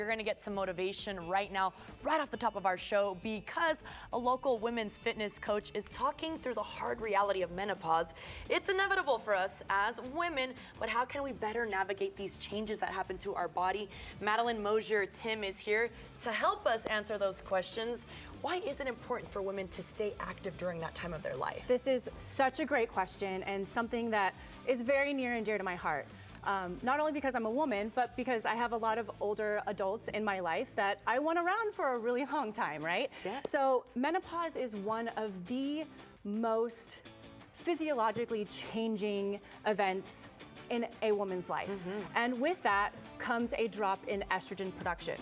You're going to get some motivation right now, right off the top of our show, because a local women's fitness coach is talking through the hard reality of menopause. It's inevitable for us as women, but how can we better navigate these changes that happen to our body? Madeline Mosier Timm is here to help us answer those questions. Why is it important for women to stay active during that time of their life? This is such a great question and something that is very near and dear to my heart. Not only because I'm a woman, but because I have a lot of older adults in my life that I want around for a really long time, right? Yes. So menopause is one of the most physiologically changing events in a woman's life. And with that comes a drop in estrogen production.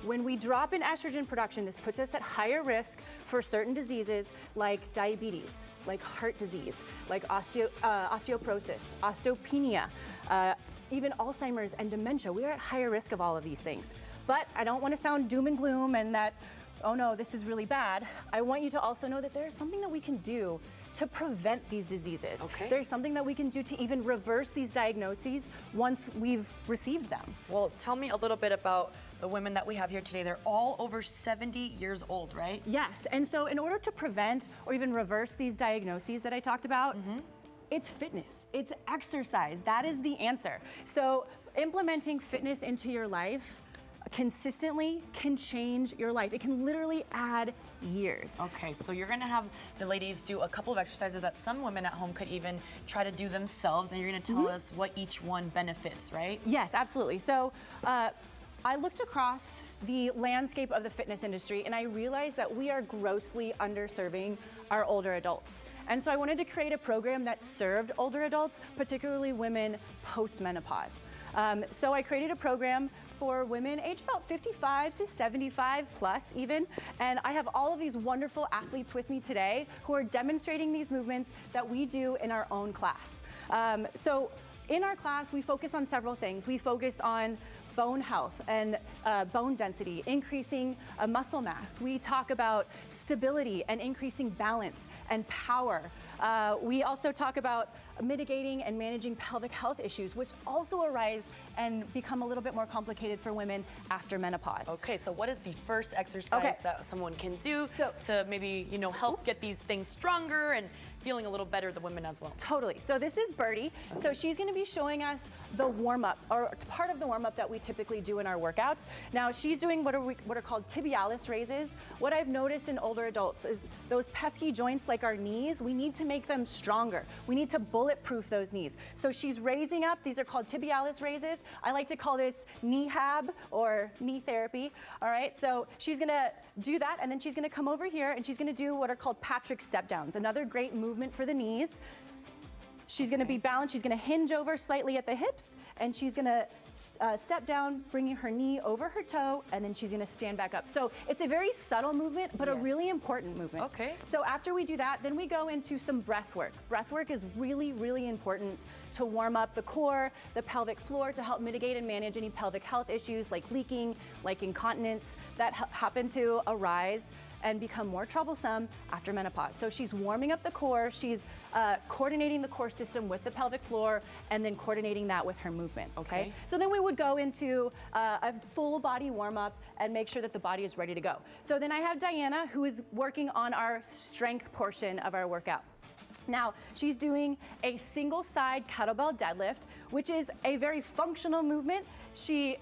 When we drop in estrogen production, this puts us at higher risk for certain diseases like diabetes, like heart disease, like osteoporosis, osteopenia, even Alzheimer's and dementia. We are at higher risk of all of these things. But I don't want to sound doom and gloom and that, oh no, this is really bad. I want you to also know that there's something that we can do to prevent these diseases. Okay. There's something that we can do to even reverse these diagnoses once we've received them. Well, tell me a little bit about the women that we have here today. They're all over 70 years old, right? Yes, and so in order to prevent or even reverse these diagnoses that I talked about, it's fitness, it's exercise. That is the answer. So implementing fitness into your life consistently can change your life. It can literally add years. Okay, so you're gonna have the ladies do a couple of exercises that some women at home could even try to do themselves, and you're gonna tell us what each one benefits, right? Yes, absolutely. So I looked across the landscape of the fitness industry and I realized that we are grossly underserving our older adults. And so I wanted to create a program that served older adults, particularly women post-menopause. So I created a program for women aged about 55 to 75 plus even. And I have all of these wonderful athletes with me today who are demonstrating these movements that we do in our own class. So in our class, we focus on several things. We focus on bone health and bone density, increasing muscle mass. We talk about stability and increasing balance and power. We also talk about mitigating and managing pelvic health issues, which also arise and become a little bit more complicated for women after menopause. Okay, so what is the first exercise that someone can do to maybe, you know, help get these things stronger and feeling a little better, the women as well? Totally. So this is Birdie. So she's going to be showing us the warm-up, or part of the warm-up that we typically do in our workouts. Now she's doing what are called tibialis raises. What I've noticed in older adults is those pesky joints like our knees, we need to make them stronger. We need to bulletproof those knees. So she's raising up. These are called tibialis raises. I like to call this knee hab or knee therapy. All right. So she's going to do that, and then she's going to come over here and she's going to do what are called Patrick step downs. Another great movement for the knees. She's going to be balanced. She's going to hinge over slightly at the hips, and she's going to step down, bringing her knee over her toe, and then she's going to stand back up. So it's a very subtle movement, but a really important movement. Okay. So after we do that, then we go into some breath work. Breath work is really, really important to warm up the core, the pelvic floor, to help mitigate and manage any pelvic health issues like leaking, like incontinence that happen to arise and become more troublesome after menopause. So she's warming up the core, she's coordinating the core system with the pelvic floor, and then coordinating that with her movement, okay? So then we would go into a full body warm up and make sure that the body is ready to go. So then I have Diana, who is working on our strength portion of our workout. Now, she's doing a single side kettlebell deadlift, which is a very functional movement.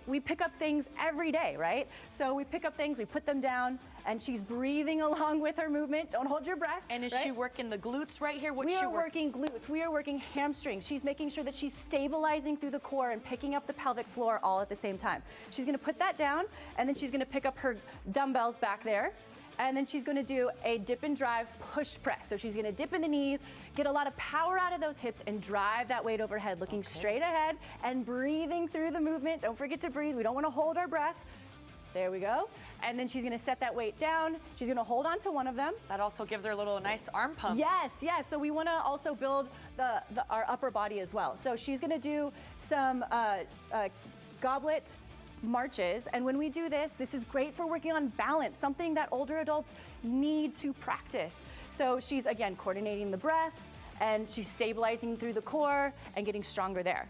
We pick up things every day, right? So we pick up things, we put them down, and she's breathing along with her movement. Don't hold your breath. And is she working the glutes right here? We are working glutes. We are working hamstrings. She's making sure that she's stabilizing through the core and picking up the pelvic floor all at the same time. She's going to put that down, and then she's going to pick up her dumbbells back there. And then she's going to do a dip and drive push press. So she's going to dip in the knees, get a lot of power out of those hips, and drive that weight overhead, looking straight ahead and breathing through the movement. Don't forget to breathe. We don't want to hold our breath. There we go. And then she's going to set that weight down. She's going to hold on to one of them. That also gives her a little nice arm pump. Yes, yes. So we want to also build our upper body as well. So she's going to do some goblet marches, and when we do this, this is great for working on balance, something that older adults need to practice. So she's, again, coordinating the breath, and she's stabilizing through the core and getting stronger there.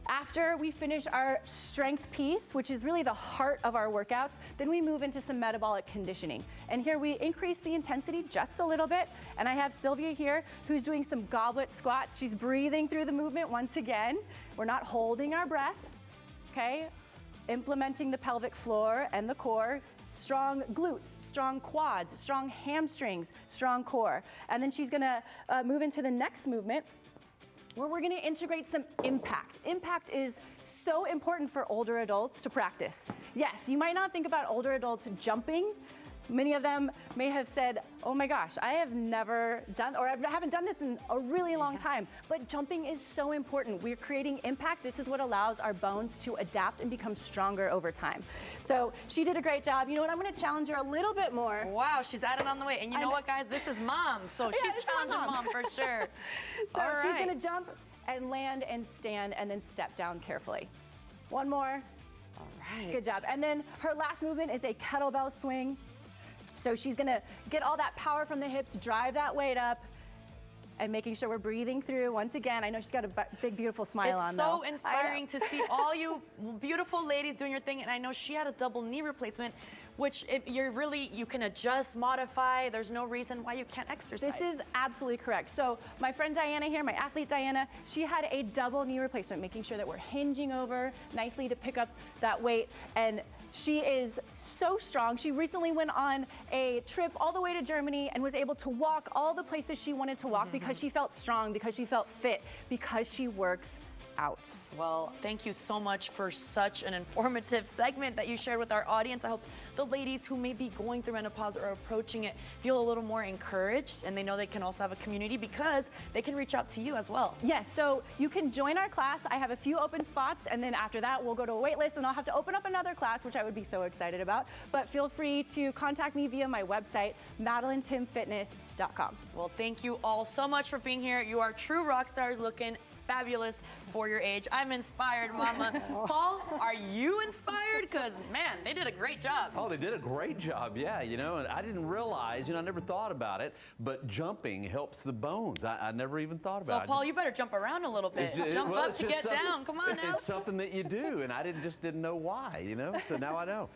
After we finish our strength piece, which is really the heart of our workouts, then we move into some metabolic conditioning. And here we increase the intensity just a little bit. And I have Sylvia here who's doing some goblet squats. She's breathing through the movement once again. We're not holding our breath, okay? Implementing the pelvic floor and the core, strong glutes, strong quads, strong hamstrings, strong core. And then she's gonna move into the next movement, where we're gonna integrate some impact. Impact is so important for older adults to practice. Yes, you might not think about older adults jumping. Many of them may have said, oh my gosh, I have never done, or I haven't done this in a really long time. But jumping is so important. We're creating impact. This is what allows our bones to adapt and become stronger over time. So she did a great job. You know what, I'm gonna challenge her a little bit more. Wow, she's added on the way. And you know what, guys? This is mom, so she's challenging mom for sure. So she's gonna jump and land and stand and then step down carefully. One more. All right. Good job. And then her last movement is a kettlebell swing. So she's gonna get all that power from the hips, drive that weight up, and making sure we're breathing through. Once again, I know she's got a big, beautiful smile on though. It's so inspiring to see all you beautiful ladies doing your thing. And I know she had a double knee replacement, which you can adjust, modify. There's no reason why you can't exercise. This is absolutely correct. So my friend Diana here, my athlete Diana, she had a double knee replacement, making sure that we're hinging over nicely to pick up that weight. And she is so strong. She recently went on a trip all the way to Germany and was able to walk all the places she wanted to walk because she felt strong, because she felt fit, because she works out. Well, thank you so much for such an informative segment that you shared with our audience. I hope the ladies who may be going through menopause or approaching it feel a little more encouraged, and they know they can also have a community because they can reach out to you as well. Yes, so you can join our class. I have a few open spots, and then after that we'll go to a wait list and I'll have to open up another class, which I would be so excited about. But feel free to contact me via my website, MadelineTimmFitness.com. Well, thank you all so much for being here. You are true rock stars, looking fabulous for your age. I'm inspired, Mama. Paul, are you inspired? Because, man, they did a great job. Oh, they did a great job, yeah, you know, and I didn't realize, you know, I never thought about it, but jumping helps the bones. I never even thought about it. So, Paul, you better jump around a little bit. Jump up to get down. Come on now. It's something that you do, and I just didn't know why, you know, so now I know.